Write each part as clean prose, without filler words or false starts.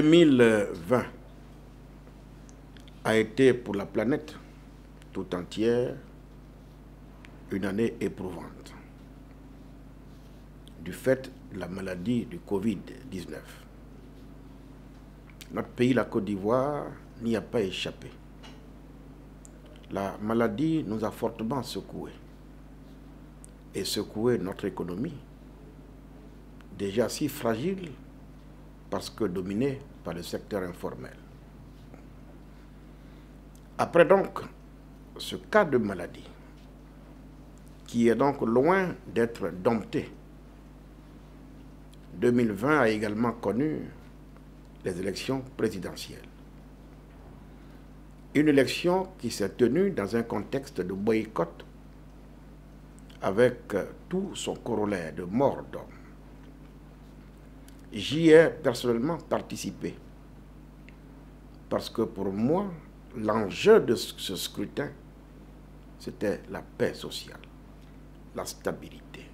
2020 a été pour la planète tout entière une année éprouvante du fait de la maladie du Covid-19. Notre pays, la Côte d'Ivoire, n'y a pas échappé. La maladie nous a fortement secoués et secoué notre économie, déjà si fragile parce que dominée par le secteur informel. Après donc ce cas de maladie, qui est donc loin d'être dompté, 2020 a également connu les élections présidentielles. Une élection qui s'est tenue dans un contexte de boycott avec tout son corollaire de mort d'hommes. J'y ai personnellement participé parce que pour moi, l'enjeu de ce scrutin, c'était la paix sociale, la stabilité.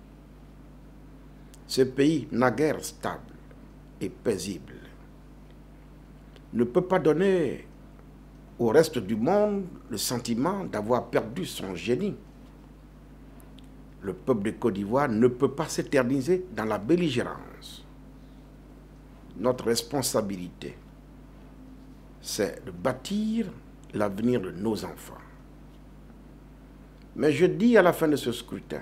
Ce pays naguère stable et paisible ne peut pas donner au reste du monde le sentiment d'avoir perdu son génie. Le peuple de Côte d'Ivoire ne peut pas s'éterniser dans la belligérance. Notre responsabilité, c'est de bâtir l'avenir de nos enfants. Mais je dis à la fin de ce scrutin,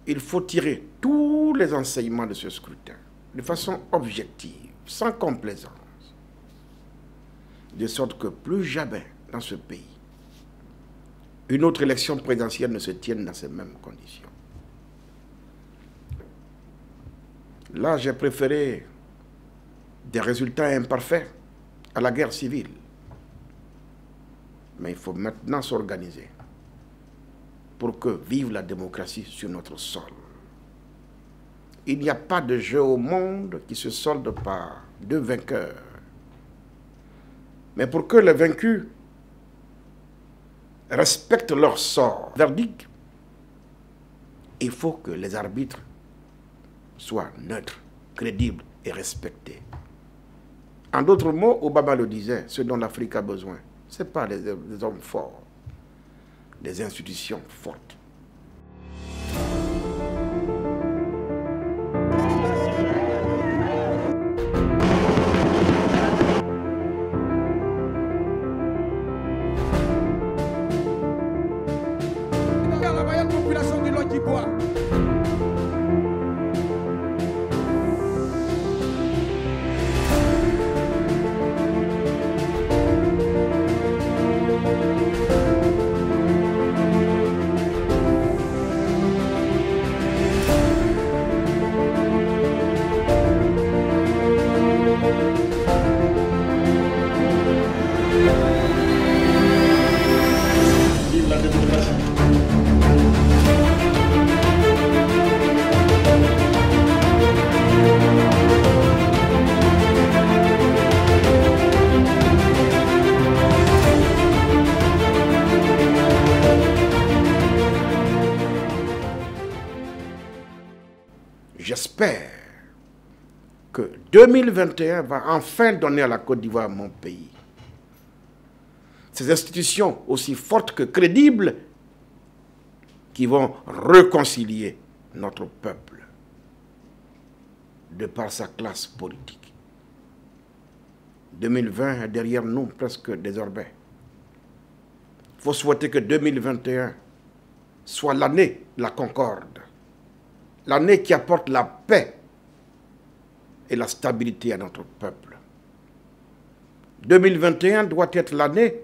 il faut tirer tous les enseignements de ce scrutin de façon objective, sans complaisance, de sorte que plus jamais dans ce pays, une autre élection présidentielle ne se tienne dans ces mêmes conditions. Là, j'ai préféré des résultats imparfaits à la guerre civile. Mais il faut maintenant s'organiser pour que vive la démocratie sur notre sol. Il n'y a pas de jeu au monde qui se solde par deux vainqueurs. Mais pour que les vaincus respectent leur sort, verdict, il faut que les arbitres soient neutres, crédibles et respectés. En d'autres mots, Obama le disait, ce dont l'Afrique a besoin, ce n'est pas des hommes forts, des institutions fortes. La vaillante population de l'Antigua. Vive la démocratie. J'espère que 2021 va enfin donner à la Côte d'Ivoire, mon pays, ces institutions aussi fortes que crédibles qui vont réconcilier notre peuple de par sa classe politique. 2020 est derrière nous presque désormais. Il faut souhaiter que 2021 soit l'année de la concorde, l'année qui apporte la paix et la stabilité à notre peuple. 2021 doit être l'année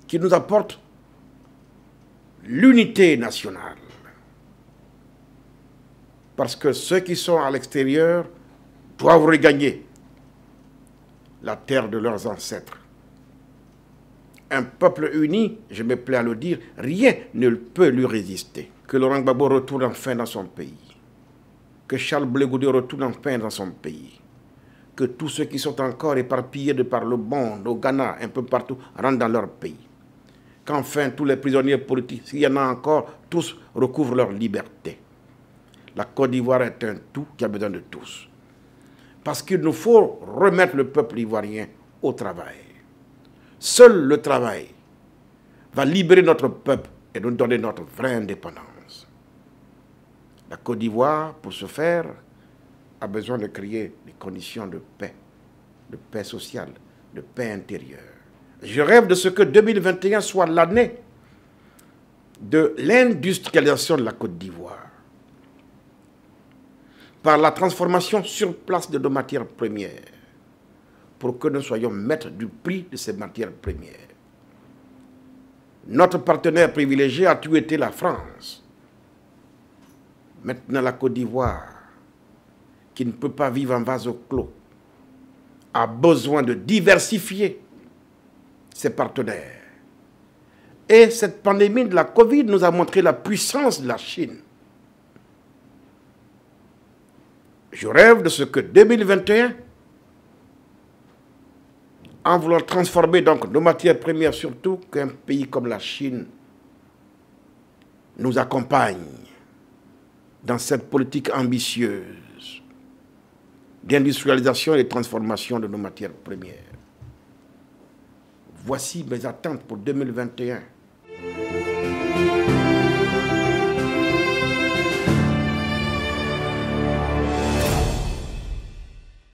qui nous apporte l'unité nationale. Parce que ceux qui sont à l'extérieur doivent regagner la terre de leurs ancêtres. Un peuple uni, je me plais à le dire, rien ne peut lui résister. Que Laurent Gbagbo retourne enfin dans son pays. Que Charles Blé Goudé retourne enfin dans son pays. Que tous ceux qui sont encore éparpillés de par le monde, au Ghana, un peu partout, rentrent dans leur pays. Qu'enfin tous les prisonniers politiques, s'il y en a encore, tous recouvrent leur liberté. La Côte d'Ivoire est un tout qui a besoin de tous. Parce qu'il nous faut remettre le peuple ivoirien au travail. Seul le travail va libérer notre peuple et nous donner notre vraie indépendance. La Côte d'Ivoire, pour ce faire, a besoin de créer des conditions de paix sociale, de paix intérieure. Je rêve de ce que 2021 soit l'année de l'industrialisation de la Côte d'Ivoire par la transformation sur place de nos matières premières pour que nous soyons maîtres du prix de ces matières premières. Notre partenaire privilégié a toujours été la France. Maintenant, la Côte d'Ivoire, qui ne peut pas vivre en vase clos, a besoin de diversifier ses partenaires. Et cette pandémie de la Covid nous a montré la puissance de la Chine. Je rêve de ce que 2021, en voulant transformer donc nos matières premières, surtout qu'un pays comme la Chine nous accompagne dans cette politique ambitieuse d'industrialisation et de transformation de nos matières premières. Voici mes attentes pour 2021.